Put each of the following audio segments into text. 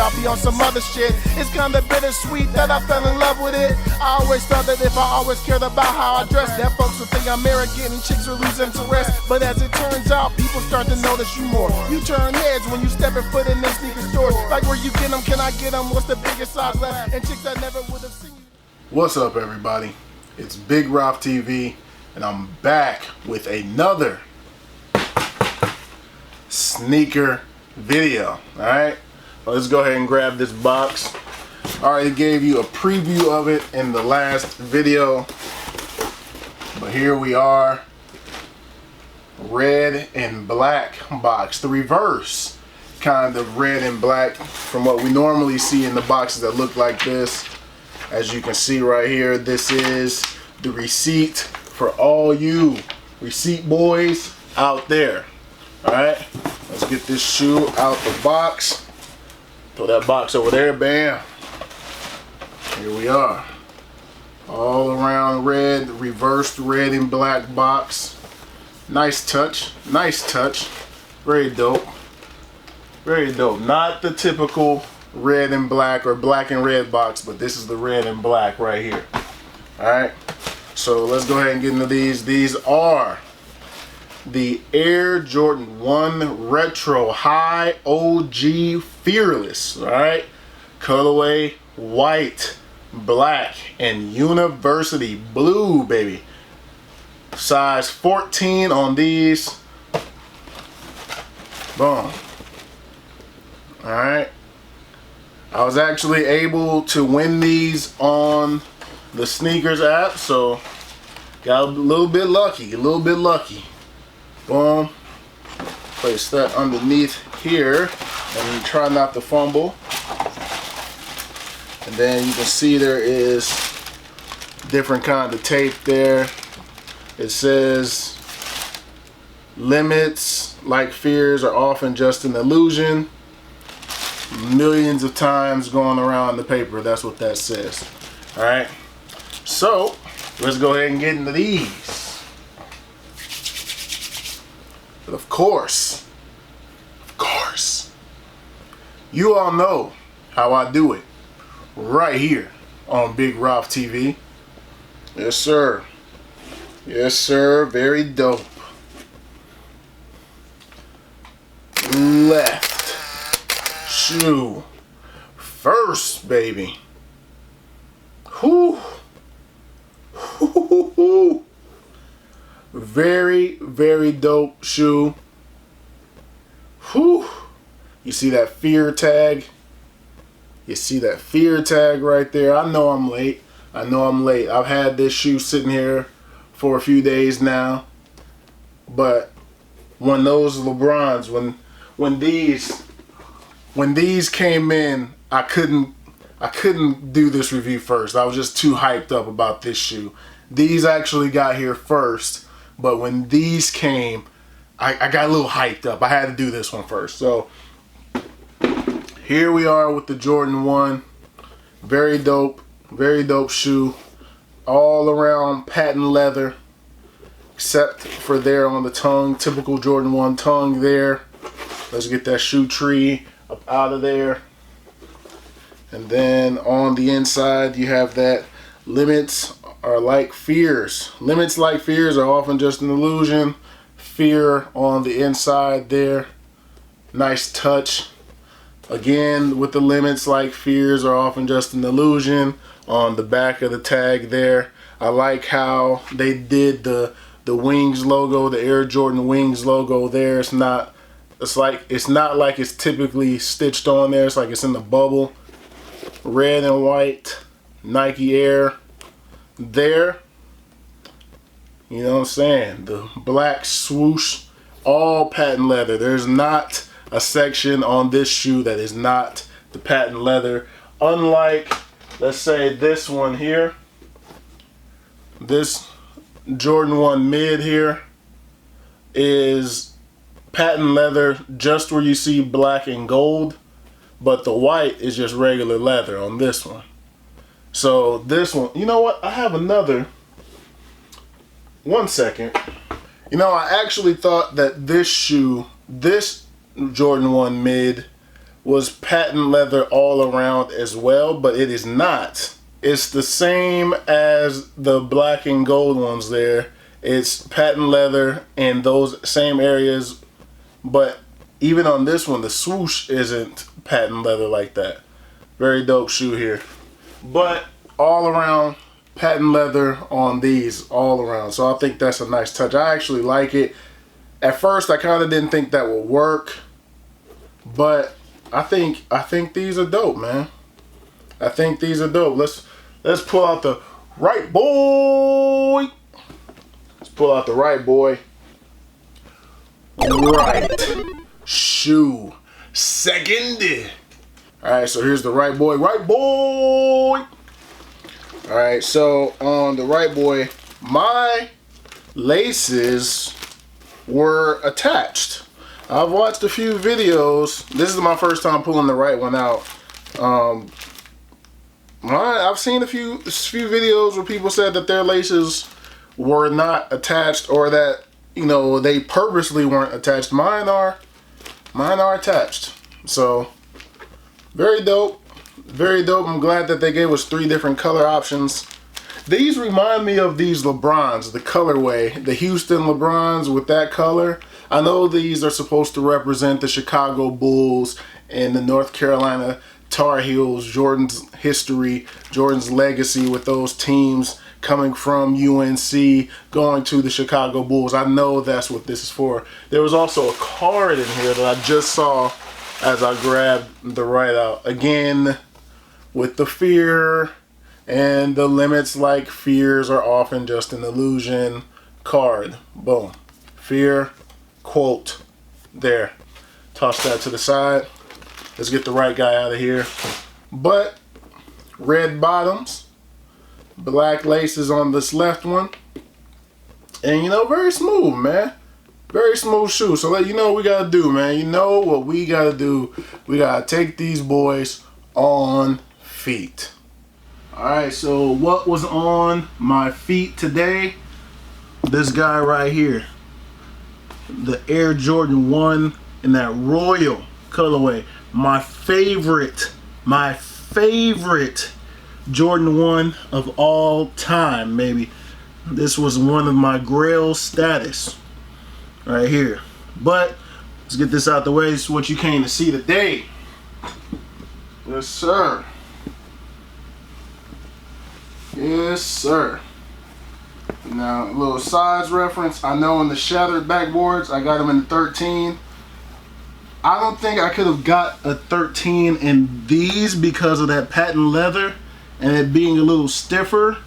I'll be on some other shit. It's kinda bittersweet that I fell in love with it. I always thought that if I always cared about how I dress, that folks would think I'm arrogant and chicks would lose interest. But as it turns out, people start to notice you more. You turn heads when you step foot in them sneaker stores. Like where you get them, can I get them? What's the biggest size left? And chicks that never would have seen you. What's up, everybody? It's Big Ralph TV, and I'm back with another sneaker video. Alright, well, let's go ahead and grab this box. I already gave you a preview of it in the last video, but here we are. Red and black box, the reverse kind of red and black from what we normally see in the boxes that look like this. As you can see right here, this is the receipt for all you receipt boys out there. Alright, let's get this shoe out the box. Throw that box over there, bam. Here we are. All around red, reversed red and black box. Nice touch, nice touch. Very dope. Very dope. Not the typical red and black or black and red box, but this is the red and black right here. Alright, so let's go ahead and get into these. These are the Air Jordan 1 Retro High OG Fearless. Alright, colorway white, black, and university blue, baby. Size 14 on these. Boom. Alright, I was actually able to win these on the sneakers app, so got a little bit lucky, Boom. Place that underneath here and try not to fumble. And then you can see there is different kind of tape there. It says, limits like fears are often just an illusion. Millions of times going around the paper. That's what that says. Alright, so let's go ahead and get into these. But of course, you all know how I do it right here on Big Ralph TV. Yes sir, yes sir, very dope. Left shoe first, baby. Whoo. Very, very dope shoe. Whoo. You see that fear tag? You see that fear tag right there? I know I'm late. I've had this shoe sitting here for a few days now. But when those LeBrons, when these came in, I couldn't do this review first. I was just too hyped up about this shoe. These actually got here first, but when these came, I got a little hyped up. I had to do this one first. So here we are with the Jordan 1. Very dope shoe. All around patent leather, except for there on the tongue, typical Jordan 1 tongue there. Let's get that shoe tree up out of there. And then on the inside you have that limits are like fears. Limits like fears are often just an illusion. Fear on the inside there. Nice touch. Again, with the limits like fears are often just an illusion on the back of the tag there. I like how they did the Wings logo, the Air Jordan Wings logo there. It's not like it's typically stitched on there. It's like it's in the bubble. Red and white Nike Air there. You know what I'm saying? The black swoosh, all patent leather. There's not a section on this shoe that is not the patent leather. Unlike, let's say, this one here. This Jordan 1 mid here is patent leather just where you see black and gold, but the white is just regular leather on this one. So this one, you know what? I have another. One second. You know, I actually thought that this shoe, this Jordan 1 mid, was patent leather all around as well, but it is not. It's the same as the black and gold ones there. It's patent leather in those same areas, but even on this one, the swoosh isn't patent leather like that. Very dope shoe here. But all around patent leather on these, all around. So I think that's a nice touch. I actually like it. At first, I kind of didn't think that would work, but I think these are dope, man. I think these are dope. Let's pull out the right boy. Let's pull out the right boy. Right shoe. Second. Alright, so here's the right boy. Right boy. Alright, so on the right boy, my laces were attached. I've watched a few videos. This is my first time pulling the right one out. I've seen a few videos where people said that their laces were not attached, or that, you know, they purposely weren't attached. Mine are attached. So very dope. Very dope. I'm glad that they gave us 3 different color options. These remind me of these LeBrons, the colorway, the Houston LeBrons with that color. I know these are supposed to represent the Chicago Bulls and the North Carolina Tar Heels, Jordan's history, Jordan's legacy with those teams coming from UNC, going to the Chicago Bulls. I know that's what this is for. There was also a card in here that I just saw as I grabbed the right out. Again, with the fear and the limits, like fears are often just an illusion card. Boom. Fear, quote, there. Toss that to the side. Let's get the right guy out of here. But red bottoms, black laces on this left one. And, you know, very smooth, man. Very smooth shoe. So you know what we gotta do, man. You know what we gotta do. We gotta take these boys on feet. Alright, so what was on my feet today? This guy right here. The Air Jordan 1 in that royal colorway. My favorite Jordan 1 of all time, maybe. This was one of my grail status right here. But let's get this out the way. This is what you came to see today. Yes, sir. Yes, sir. Now, a little size reference. I know in the shattered backboards, I got them in 13. I don't think I could have got a 13 in these because of that patent leather and it being a little stiffer.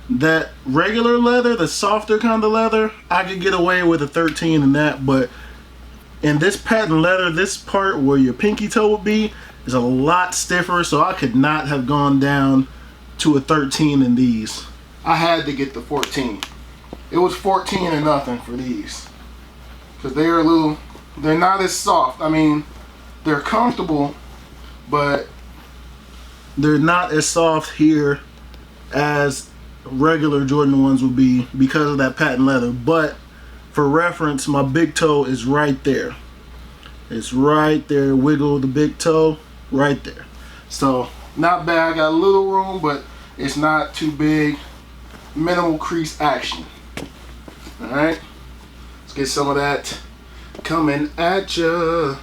That regular leather, the softer kind of leather, I could get away with a 13 in that, but in this patent leather, this part where your pinky toe would be is a lot stiffer, so I could not have gone down to a 13 in these. I had to get the 14. It was 14 and nothing for these. Because they're not as soft. I mean, they're comfortable, but they're not as soft here as regular Jordan ones would be because of that patent leather. But for reference, my big toe is right there. It's right there. Wiggle the big toe right there. So not bad. I got a little room, but it's not too big. Minimal crease action. All right, let's get some of that coming at ya.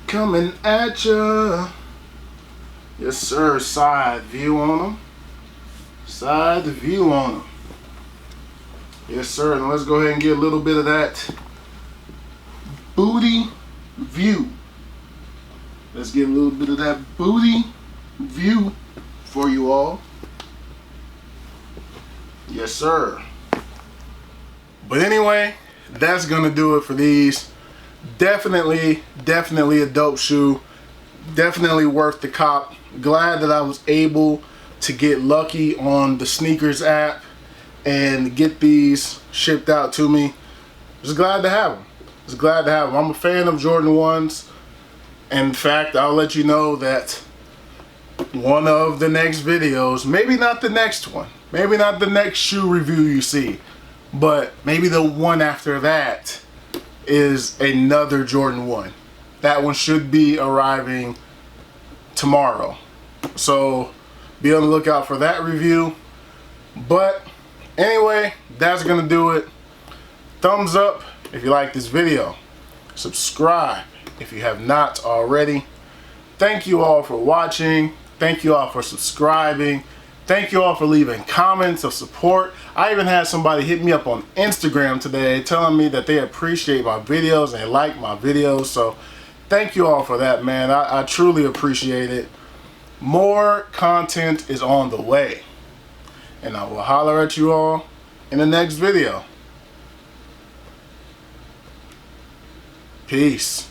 Coming at ya. Yes, sir. Side view on them. Side view on them. Yes, sir. Now let's go ahead and get a little bit of that booty view. Let's get a little bit of that booty view for you all. Yes, sir. But anyway, that's gonna do it for these. Definitely a dope shoe. Definitely worth the cop. Glad that I was able to get lucky on the sneakers app and get these shipped out to me. Just glad to have them. Just glad to have them. I'm a fan of Jordan 1s. In fact, I'll let you know that one of the next videos, maybe not the next one, maybe not the next shoe review you see, but maybe the one after that is another Jordan 1. That one should be arriving tomorrow. So be on the lookout for that review. But anyway, that's gonna do it. Thumbs up if you like this video. Subscribe if you have not already. Thank you all for watching. Thank you all for subscribing. Thank you all for leaving comments of support. I even had somebody hit me up on Instagram today telling me that they appreciate my videos and they like my videos. So thank you all for that, man. I truly appreciate it. More content is on the way. And I will holler at you all in the next video. Peace.